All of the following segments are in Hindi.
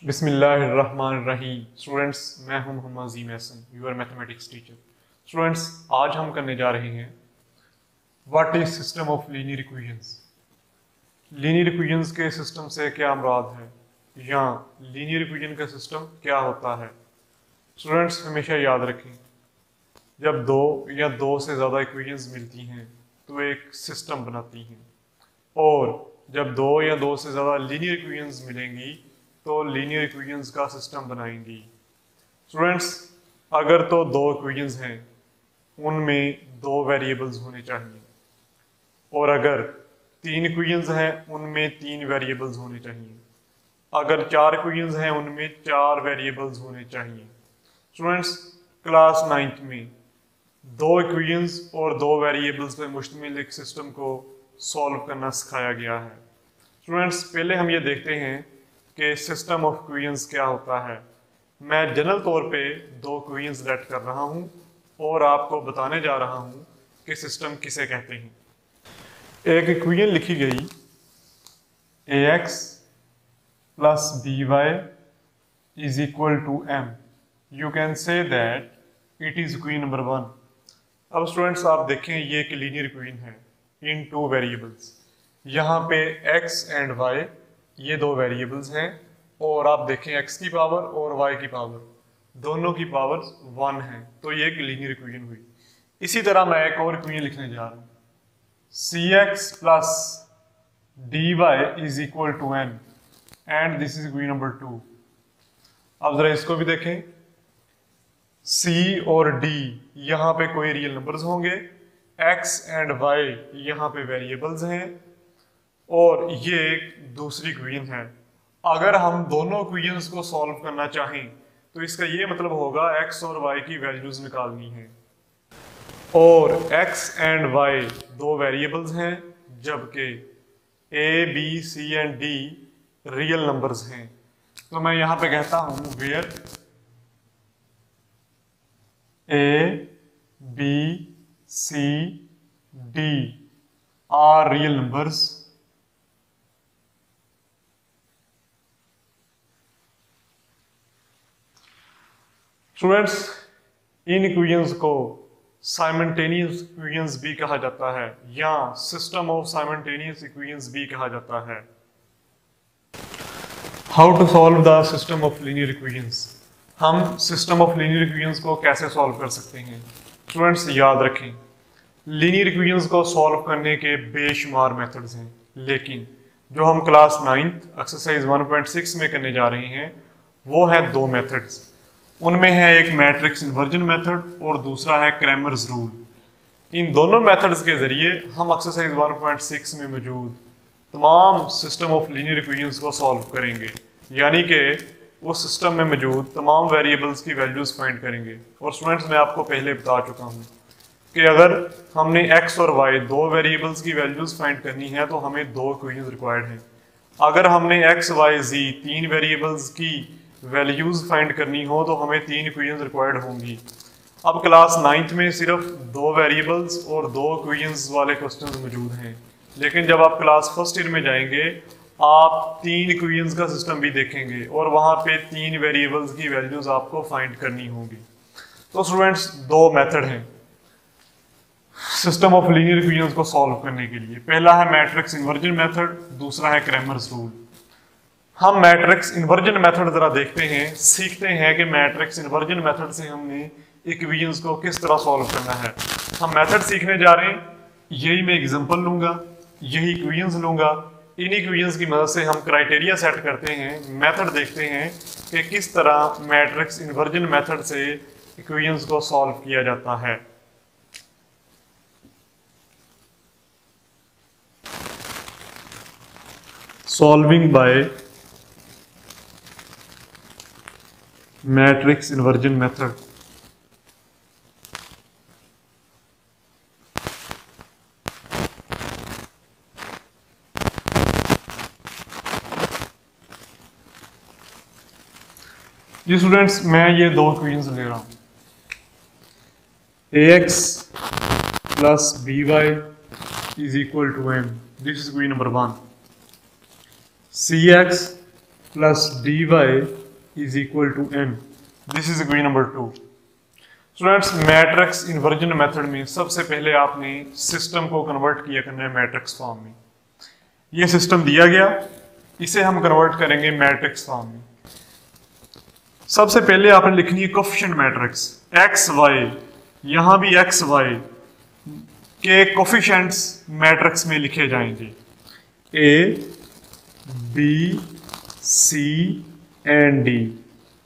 बिस्मिल्लाहिर्रहमानिर्रहीम। स्टूडेंट्स, मैं हूं Mohammad Azeem Ehsan, your mathematics teacher. Students, आज हम करने जा रहे हैं what is system of linear equations. Linear equations के सिस्टम से क्या मुराद है, या लीनियर इक्वेशन का सिस्टम क्या होता है। स्टूडेंट्स, हमेशा याद रखें, जब दो या दो से ज़्यादा इक्वेशंस मिलती हैं तो एक सिस्टम बनाती हैं, और जब दो या दो से ज़्यादा लीनियर इक्वेशंस मिलेंगी तो लीनियर इक्वेशंस का सिस्टम बनाएंगी। स्टूडेंट्स, अगर तो दो इक्वेशंस हैं उनमें दो वेरिएबल्स होने चाहिए, और अगर तीन इक्वेशंस हैं उनमें तीन वेरिएबल्स होने चाहिए, अगर चार इक्वेशंस हैं उनमें चार वेरिएबल्स होने चाहिए। स्टूडेंट्स, क्लास 9th में दो इक्वेशंस और दो वेरिएबल्स पर मुश्तमिल एक सिस्टम को सॉल्व करना सिखाया गया है। स्टूडेंट्स, पहले हम ये देखते हैं कि सिस्टम ऑफ इक्वेशंस क्या होता है। मैं जनरल तौर पे दो इक्वेशंस लेट कर रहा हूँ और आपको बताने जा रहा हूँ कि सिस्टम किसे कहते हैं। एक इक्वेशन लिखी गई ax plus by is equal to m। You can say that it is equation number 1। अब स्टूडेंट्स, आप देखें, ये एक लीनियर इक्वेशन है इन टू वेरिएबल्स। यहाँ पे x एंड y ये दो वेरिएबल्स हैं, और आप देखें x की पावर और y की पावर, दोनों की पावर 1 है, तो ये एक लीनियर इक्वेशन हुई। इसी तरह मैं एक और इक्वेशन लिखने जा रहा हूँ, cx plus dy is equal to n, and this is equation number 2। अब जरा इसको भी देखें, c और d यहाँ पे कोई रियल नंबर्स होंगे, x एंड y यहाँ पे वेरिएबल्स हैं, और ये एक दूसरी इक्वेशन है। अगर हम दोनों इक्वेशंस को सॉल्व करना चाहें तो इसका ये मतलब होगा x और y की वैल्यूज निकालनी है, और x एंड y दो वेरिएबल्स हैं, जबकि a, b, c and d real numbers हैं। तो मैं यहां पे कहता हूं where a, b, c, d are real numbers, students, इन इक्वेशंस को साइमल्टेनियस इक्वेशंस भी कहा जाता है, या सिस्टम ऑफ साइमल्टेनियस इक्वेशंस भी कहा जाता है। How to solve the system of linear equations. हम सिस्टम ऑफ लीनियर इक्वेशंस को कैसे सॉल्व कर सकते हैं। स्टूडेंट्स, याद रखें, लीनियर इक्वेशंस को सॉल्व करने के बेशुमार मेथड्स हैं, लेकिन जो हम क्लास 9th एक्सरसाइज 1.6 में करने जा रहे हैं वो है दो मेथड्स। उनमें है एक मैट्रिक्स इन्वर्जन मेथड और दूसरा है क्रैमर्स रूल। इन दोनों मेथड्स के जरिए हम एक्सरसाइज 1.6 में मौजूद तमाम सिस्टम ऑफ लीनियर इक्वेशंस को सॉल्व करेंगे, यानी कि उस सिस्टम में मौजूद तमाम वेरिएबल्स की वैल्यूज फाइंड करेंगे। और स्टूडेंट्स, मैं आपको पहले बता चुका हूँ कि अगर हमने x और y दो वेरिएबल्स की वैल्यूज फाइंड करनी है तो हमें दो इक्वेशंस रिक्वायर्ड हैं। अगर हमने x, y, z तीन वेरिएबल्स की वैल्यूज फाइंड करनी हो तो हमें तीन इक्वेशंस रिक्वायर्ड होंगी। अब क्लास 9th में सिर्फ दो वेरिएबल्स और दो इक्वेशंस वाले क्वेश्चंस मौजूद हैं, लेकिन जब आप क्लास 1st ईयर में जाएंगे आप तीन इक्वेशंस का सिस्टम भी देखेंगे, और वहां पे तीन वेरिएबल्स की वैल्यूज आपको फाइंड करनी होगी। तो स्टूडेंट्स, दो मेथड हैं सिस्टम ऑफ लीनियर इक्वेशंस को सॉल्व करने के लिए। पहला है मैट्रिक्स इन्वर्जन मेथड, दूसरा है क्रैमर्स रूल। हम मैट्रिक्स इन्वर्जन मेथड जरा देखते हैं, सीखते हैं कि मैट्रिक्स इन्वर्जन मेथड से हमने इक्वेशंस को किस तरह सॉल्व करना है। हम मेथड सीखने जा रहे हैं, यही मैं एग्जांपल लूंगा, यही इक्वेशंस लूंगा। इन इक्वेशंस की मदद से हम क्राइटेरिया सेट करते हैं, मेथड देखते हैं कि किस तरह मैट्रिक्स इन्वर्जन मेथड से इक्वेशंस को सॉल्व किया जाता है। Solving by matrix inversion method. जी स्टूडेंट्स, मैं ये दो इक्वेशंस ले रहा हूं, ax plus by is equal to m, this is equation number 1। cx plus D Y is equal to M. This is equation number 2। Students, matrix inversion method में सबसे पहले आपने सिस्टम को कन्वर्ट किया करना है मैट्रिक्स फॉर्म में। ये सिस्टम दिया गया, इसे हम कन्वर्ट करेंगे मैट्रिक्स फॉर्म में। सबसे पहले आपने लिखनी है कोफिशिएंट मैट्रिक्स एक्स वाई। यहां भी एक्स वाई के कोफिशिएंट्स मैट्रिक्स में लिखे जाएंगे, A B C and D.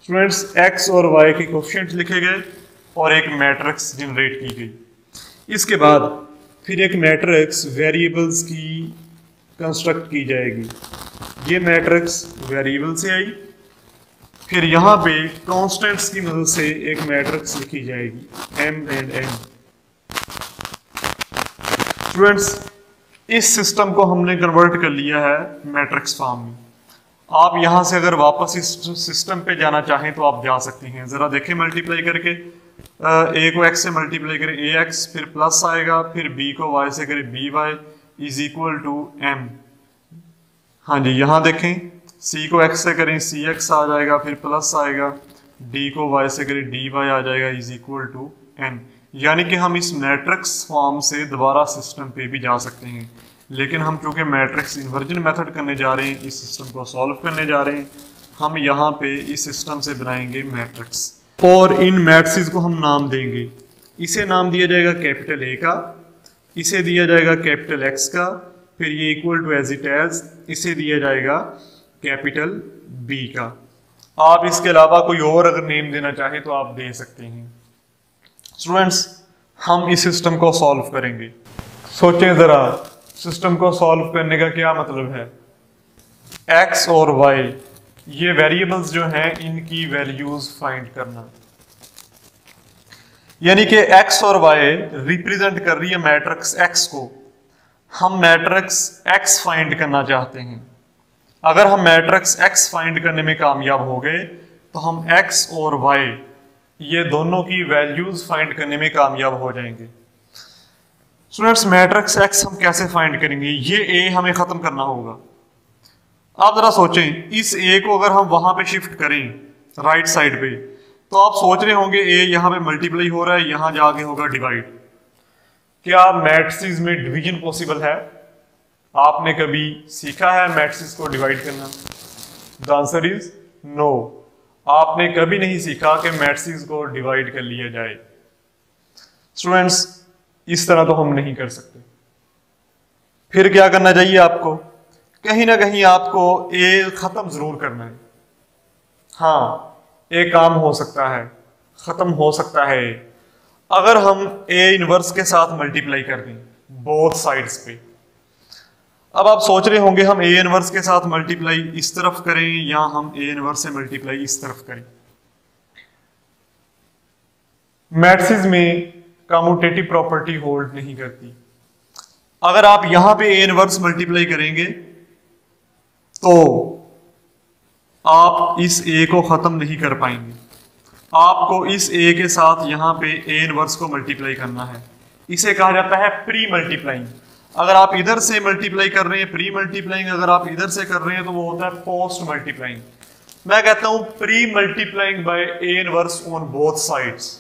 Students, X और वाई के कोफिशिएंट्स लिखे गए और एक मैट्रिक्स जनरेट की गई। इसके बाद फिर एक मैट्रिक्स वेरिएबल्स की कंस्ट्रक्ट की जाएगी। ये मैट्रिक्स वेरिएबल से आई, फिर यहां पे कांस्टेंट्स की मदद से एक मैट्रिक्स लिखी जाएगी एम एंड एन। स्टूडेंट्स, इस सिस्टम को हमने कन्वर्ट कर लिया है मैट्रिक्स फॉर्म में। आप यहां से अगर वापस इस सिस्टम पे जाना चाहें तो आप जा सकते हैं। जरा देखें मल्टीप्लाई करके, ए को एक्स से मल्टीप्लाई करें ए एक्स, फिर प्लस आएगा, फिर बी को वाई से करें B Y is equal to M. हाँ जी, यहां देखें, सी को एक्स से करें सी एक्स आ जाएगा, फिर प्लस आएगा, डी को वाई से करें डी वाई आ जाएगा इज इक्वल टू एन। यानी कि हम इस मैट्रिक्स फॉर्म से दोबारा सिस्टम पे भी जा सकते हैं, लेकिन हम चूंकि मैट्रिक्स इन्वर्जन मेथड करने जा रहे हैं, इस सिस्टम को सॉल्व करने जा रहे हैं, हम यहाँ पे इस सिस्टम से बनाएंगे मैट्रिक्स और इन मैट्रिक्स को हम नाम देंगे। इसे नाम दिया जाएगा कैपिटल ए का, इसे दिया जाएगा कैपिटल एक्स का, फिर ये equal to as it is इसे दिया जाएगा कैपिटल बी का। आप इसके अलावा कोई और अगर नेम देना चाहें तो आप दे सकते हैं। स्टूडेंट्स, हम इस सिस्टम को सॉल्व करेंगे। सोचें जरा, सिस्टम को सॉल्व करने का क्या मतलब है। एक्स और वाई ये वेरिएबल्स जो हैं, इनकी वैल्यूज फाइंड करना, यानी कि एक्स और वाई रिप्रेजेंट कर रही है मैट्रिक्स एक्स को। हम मैट्रिक्स एक्स फाइंड करना चाहते हैं। अगर हम मैट्रिक्स एक्स फाइंड करने में कामयाब हो गए तो हम एक्स और वाई ये दोनों की वैल्यूज फाइंड करने में कामयाब हो जाएंगे। स्टूडेंट्स, मैट्रिक्स एक्स हम कैसे फाइंड करेंगे? ये ए हमें खत्म करना होगा। आप जरा सोचें, इस ए को अगर हम वहां पे शिफ्ट करें राइट साइड पे, तो आप सोच रहे होंगे ए यहाँ पे मल्टीप्लाई हो रहा है, यहां जाके होगा डिवाइड। क्या मैट्रिक्स में डिवीजन पॉसिबल है? आपने कभी सीखा है मैट्रिक्स को डिवाइड करना? The answer is no. आपने कभी नहीं सीखा कि मैट्रिक्स को डिवाइड कर लिया जाए। स्टूडेंट्स, इस तरह तो हम नहीं कर सकते। फिर क्या करना चाहिए आपको? कहीं ना कहीं आपको ए खत्म जरूर करना है। हाँ, ए काम हो सकता है, खत्म हो सकता है अगर हम ए इनवर्स के साथ मल्टीप्लाई कर दें बोथ साइड्स पे। अब आप सोच रहे होंगे हम ए इनवर्स के साथ मल्टीप्लाई इस तरफ करें या हम ए इनवर्स से मल्टीप्लाई इस तरफ करें। मैट्रिक्स में कम्यूटेटिव प्रॉपर्टी होल्ड नहीं करती। अगर आप यहां पे ए इनवर्स मल्टीप्लाई करेंगे तो आप इस ए को खत्म नहीं कर पाएंगे। आपको इस ए के साथ यहां पे ए इनवर्स को मल्टीप्लाई करना है। इसे कहा जाता है प्री मल्टीप्लाइंग। अगर आप इधर से मल्टीप्लाई कर रहे हैं प्री मल्टीप्लाइंग, अगर आप इधर से कर रहे हैं तो वो होता है पोस्ट मल्टीप्लाइंग। मैं कहता हूं pre multiplying by A inverse on both sides.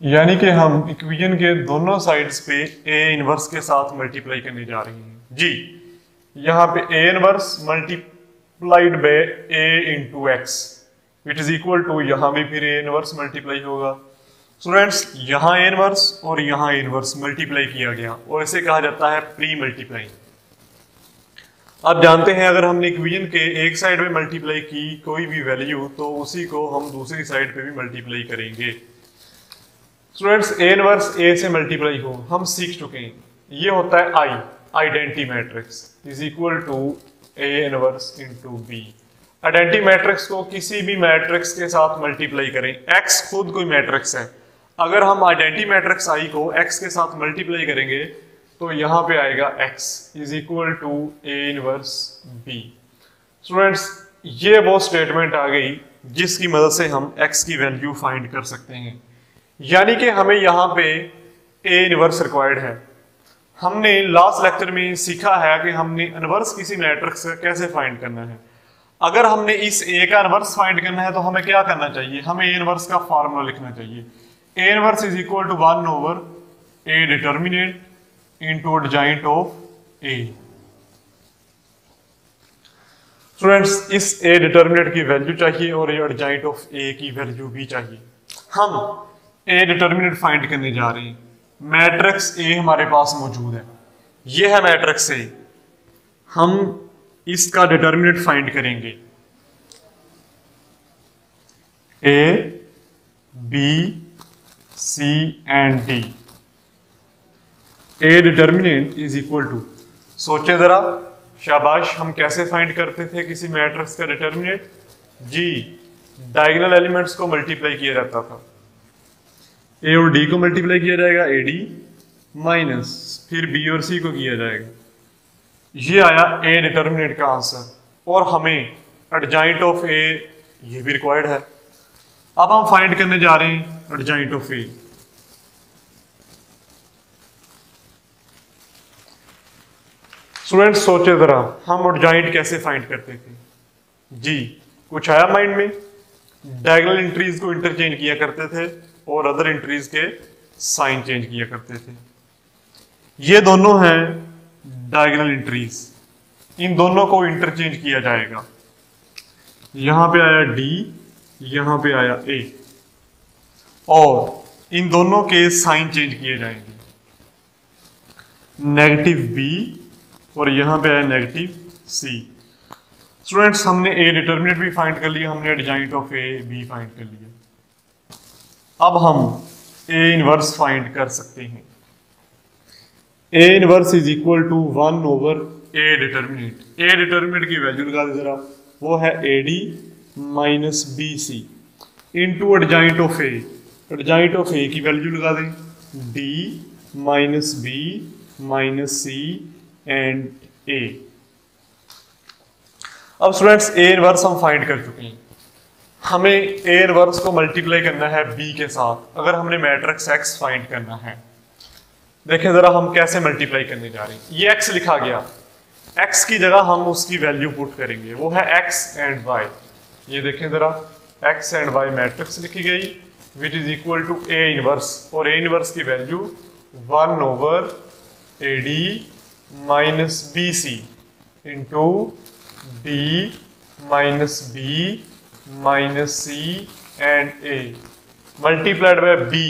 यानी कि हम इक्वेशन के दोनों साइड्स पे ए इनवर्स के साथ मल्टीप्लाई करने जा रहे हैं जी। यहाँ पे A inverse multiplied by A into X which is equal to, यहाँ भी फिर ए इनवर्स मल्टीप्लाई होगा। स्टूडेंट्स, यहाँ ए इनवर्स और यहाँ ए इनवर्स मल्टीप्लाई किया गया और इसे कहा जाता है प्री मल्टीप्लाइंग। आप जानते हैं अगर हमने इक्वेशन के एक साइड पे मल्टीप्लाई की कोई भी वैल्यू तो उसी को हम दूसरी साइड पे भी मल्टीप्लाई करेंगे। स्टूडेंट्स, ए इनवर्स ए से मल्टीप्लाई हो हम सीख चुके हैं। ये होता है I, identity matrix is equal to A inverse into B. Identity matrix को किसी भी मैट्रिक्स के साथ मल्टीप्लाई करें। एक्स खुद कोई मैट्रिक्स है। अगर हम आइडेंटिटी मैट्रिक्स आई को एक्स के साथ मल्टीप्लाई करेंगे तो यहाँ पे आएगा x is equal to a inverse b। Students ये वो स्टेटमेंट आ गई जिसकी मदद से हम x की वैल्यू फाइंड कर सकते हैं, यानी कि हमें यहाँ पे a इनवर्स रिक्वायर्ड है। हमने लास्ट लेक्चर में सीखा है कि हमने इनवर्स किसी मैट्रिक्स का कैसे फाइंड करना है। अगर हमने इस a का इनवर्स फाइंड करना है तो हमें क्या करना चाहिए, हमें a इनवर्स का फॉर्मूला लिखना चाहिए। a inverse is equal to 1 over a determinant into adjoint of a। Students इस a डिटर्मिनेंट की वैल्यू चाहिए और एडजॉइंट ऑफ a की वैल्यू भी चाहिए। हम a डिटर्मिनेंट फाइंड करने जा रहे हैं। मैट्रिक्स A हमारे पास मौजूद है, ये है मैट्रिक्स A। हम इसका डिटर्मिनेंट फाइंड करेंगे। A, B, C and D। A determinant is equal to, सोचे जरा, शाबाश, हम कैसे फाइंड करते थे किसी मैट्रिक्स का डिटर्मिनेंट? जी, डायगोनल एलिमेंट्स को मल्टीप्लाई किया जाता था। A और D को मल्टीप्लाई किया जाएगा, AD माइनस फिर B और C को किया जाएगा। ये आया A डिटर्मिनेंट का आंसर और हमें एडजॉइंट ऑफ A ये भी रिक्वायर्ड है। अब हम फाइंड करने जा रहे हैं एडजॉइंट ऑफ A। स्टूडेंट्स सोचे जरा, हम एडजॉइंट कैसे फाइंड करते थे? जी, कुछ आया माइंड में? डायगोनल एंट्रीज को इंटरचेंज किया करते थे और अदर एंट्रीज के साइन चेंज किया करते थे। ये दोनों हैं डायगोनल एंट्रीज, इन दोनों को इंटरचेंज किया जाएगा। यहां पे आया D, यहां पे आया A और इन दोनों के साइन चेंज किए जाएंगे। नेगेटिव B और यहां पे आया नेगेटिव C। स्टूडेंट्स हमने A डिटर्मिनेंट भी फाइंड कर लिया, हमने एडजॉइंट ऑफ A भी फाइंड कर लिया। अब हम A इनवर्स फाइंड कर सकते हैं। A inverse is equal to 1 over A determinant. A determinant की वैल्यू लगा दे जरा, वो है AD minus BC into adjoint of A। Adjoint of A की वैल्यू लगा दें, D minus B minus C and A। अब स्टूडेंट्स A इनवर्स हम फाइंड कर चुके हैं। हमें A इनवर्स को मल्टीप्लाई करना है B के साथ अगर हमने मैट्रिक्स X फाइंड करना है। देखें जरा हम कैसे मल्टीप्लाई करने जा रहे हैं। ये X लिखा गया, X की जगह हम उसकी वैल्यू पुट करेंगे, वो है X एंड Y। ये देखें जरा, X एंड Y मैट्रिक्स लिखी गई which is equal to A inverse और A इनवर्स की value 1 over AD minus BC into D minus B minus C and A multiplied by B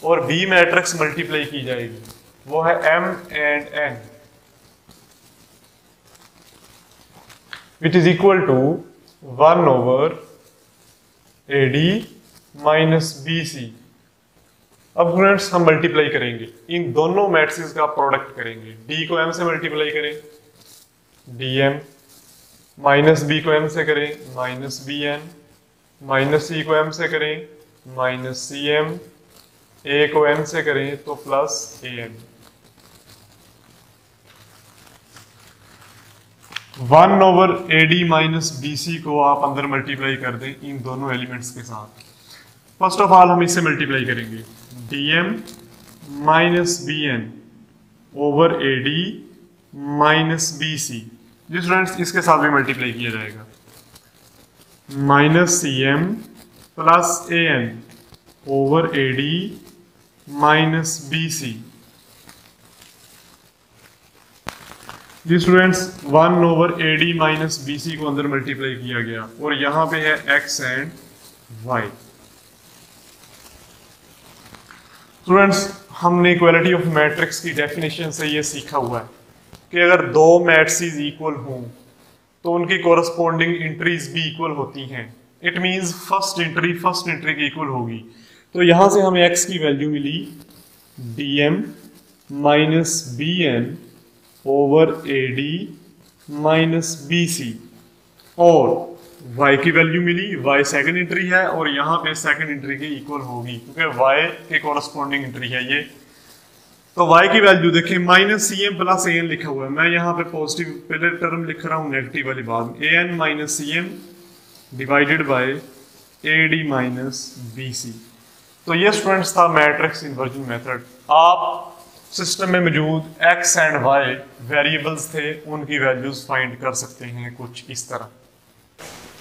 और B मैट्रिक्स मल्टीप्लाई की जाएगी, वो है M and N which is equal to 1 over AD minus BC। अब फ्रेंड्स हम मल्टीप्लाई करेंगे, इन दोनों मैट्रिक्स का प्रोडक्ट करेंगे। D को M से मल्टीप्लाई करें, DM, माइनस B को M से करें, माइनस BN, माइनस C को M से करें, माइनस CM, A को N से करें तो plus AN। 1 over AD minus BC को आप अंदर मल्टीप्लाई कर दें इन दोनों एलिमेंट्स के साथ। फर्स्ट ऑफ ऑल हम इससे मल्टीप्लाई करेंगे, DM minus BN over AD minus BC। जी स्टूडेंट्स इसके साथ भी मल्टीप्लाई किया जाएगा, minus CM plus AN over AD minus BC। जी students 1 over AD minus BC को अंदर मल्टीप्लाई किया गया और यहां पे है X एंड Y। स्टूडेंट्स हमने इक्वालिटी ऑफ मैट्रिक्स की डेफिनेशन से ये सीखा हुआ है कि अगर दो मैट्रिसेस इक्वल हों तो उनकी कोरस्पॉन्डिंग एंट्रीज भी इक्वल होती हैं। इट मींस फर्स्ट एंट्री की इक्वल होगी। तो यहां से हमें x की वैल्यू मिली DM minus BN over AD minus BC और y की वैल्यू मिली, y सेकंड एंट्री है और यहाँ पे सेकंड एंट्री के इक्वल होगी क्योंकि y के कोरस्पॉन्डिंग एंट्री है ये। तो y की वैल्यू देखें minus C M plus A N लिखा हुआ है, मैं यहाँ पे पॉजिटिव पहले टर्म लिख रहा हूँ, नेगेटिव वाली बात A N minus C M divided by A D minus B C. तो ये स्टूडेंट्स था मैट्रिक्स इन्वर्जन मेथड। आप सिस्टम में मौजूद x एंड y वेरिएबल्स थे, उनकी वैल्यूज फाइंड कर सकते हैं कुछ इस तरह।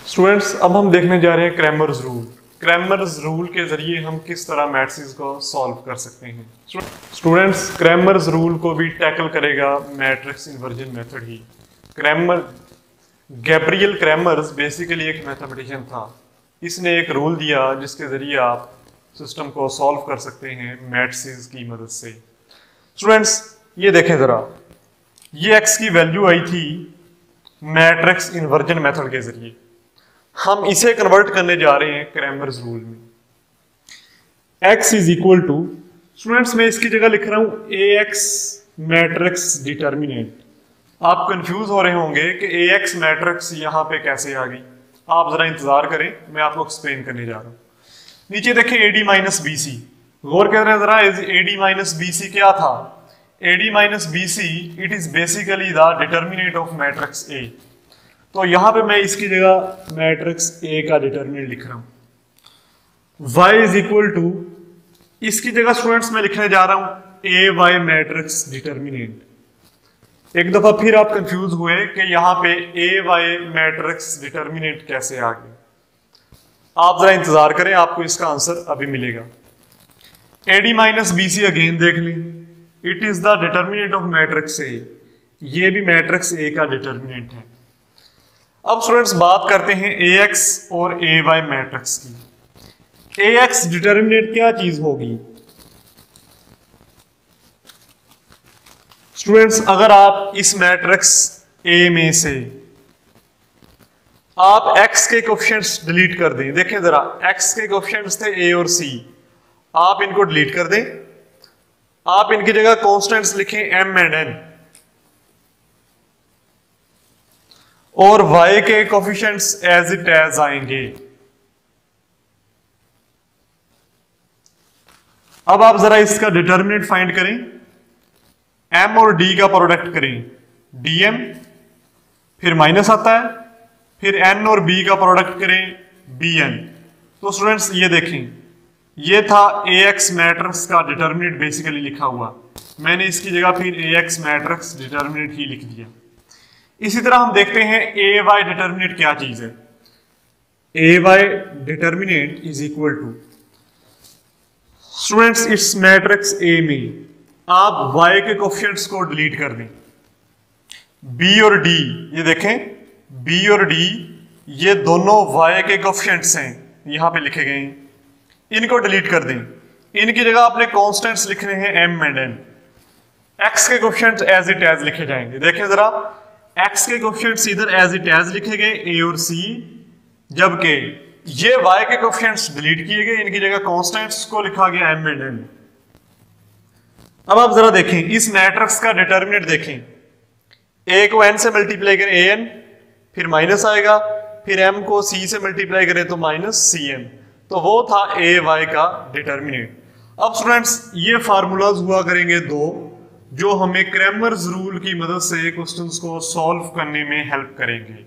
स्टूडेंट्स अब हम देखने जा रहे हैं क्रैमर्स रूल। क्रैमर्स रूल के जरिए हम किस तरह मैट्रिक्स को सॉल्व कर सकते हैं। स्टूडेंट्स क्रैमर्स रूल को भी टैकल करेगा मैट्रिक्स इन्वर्जन मेथड ही। गैब्रियल क्रैमर्स बेसिकली एक मैथमेटिशियन था। इसने एक रूल दिया जिसके जरिए आप सिस्टम को सॉल्व कर सकते हैं मैट्रिक्स की मदद से। स्टूडेंट्स ये देखें जरा, ये x की वैल्यू आई थी मैट्रिक्स इन्वर्जन मेथड के जरिए, हम इसे कन्वर्ट करने जा रहे हैं क्रैमर्स रूल में। x is equal to, students मैं इसकी जगह लिख रहा हूं ax मैट्रिक्स डिटर्मिनेंट। आप कंफ्यूज हो रहे होंगे कि ax मैट्रिक्स यहां पे कैसे आ गई, आप जरा इंतजार करें, मैं आपको एक्सप्लेन करने जा रहा हूं। नीचे देखें ad माइनस बी सी, गौर कर रहे हैं जरा, ad माइनस बी सी क्या था? ad minus B C it is basically the determinant of matrix A। तो यहां पे मैं इसकी जगह मैट्रिक्स A का डिटर्मिनेंट लिख रहा हूं। y इज इक्वल टू, इसकी जगह स्टूडेंट्स मैं लिखने जा रहा हूं ay मैट्रिक्स डिटर्मिनेंट। एक दफा फिर आप कंफ्यूज हुए कि यहां पे ay मैट्रिक्स डिटर्मिनेंट कैसे आ गए, आप जरा इंतजार करें, आपको इसका आंसर अभी मिलेगा। ad minus B C again देख लें, it is the determinant of matrix A। ये भी मैट्रिक्स A का डिटर्मिनेंट है। अब स्टूडेंट्स बात करते हैं ax और ay मैट्रिक्स की। ax डिटर्मिनेंट क्या चीज होगी? स्टूडेंट्स अगर आप इस मैट्रिक्स A में से आप x के कोएफिशिएंट्स डिलीट कर दें, देखें जरा, x के कोएफिशिएंट्स थे a और c, आप इनको डिलीट कर दें, आप इनकी जगह कांस्टेंट्स लिखें m एंड n, और y के कोएफिशिएंट्स एज इट एज आएंगे। अब आप जरा इसका डिटर्मिनेंट फाइंड करें, m और d का प्रोडक्ट करें, dm, फिर माइनस आता है, फिर n और b का प्रोडक्ट करें bn। तो स्टूडेंट्स ये देखें, ये था ax मैट्रिक्स का डिटर्मिनेंट बेसिकली लिखा हुआ, मैंने इसकी जगह फिर ax मैट्रिक्स डिटर्मिनेंट ही लिख दिया। इसी तरह हम देखते हैं ay डिटर्मिनेंट क्या चीज है। ay determinant is equal to, students इस मैट्रिक्स A में आप y के कोएफिशिएंट्स को डिलीट कर दें, b और d, ये देखें b और d ये दोनों y के कोएफिशिएंट्स हैं, यहां पे लिखे गए हैं, इनको डिलीट कर दें, इनकी जगह आपने कांस्टेंट्स लिखने हैं m एंड n। x के कोएफिशिएंट्स एज इट एज लिखे जाएंगे, देखें जरा, x के कोएफिशिएंट्स इधर एज इट एज लिखे गए a और c, जबकि ये y के कोएफिशिएंट्स डिलीट किए गए, इनकी जगह कांस्टेंट्स को लिखा गया m एंड n। अब आप जरा देखें इस मैट्रिक्स का डिटर्मिनेंट देखें, a को n से मल्टीप्लाई करें an, फिर माइनस आएगा, फिर m को c से मल्टीप्लाई करें तो माइनस cm, तो वो था ay का डिटर्मिनेंट। अब स्टूडेंट्स ये फार्मूलाज हुआ करेंगे दो, जो हमें क्रैमर्स रूल की मदद से क्वेश्चंस को सॉल्व करने में हेल्प करेंगे।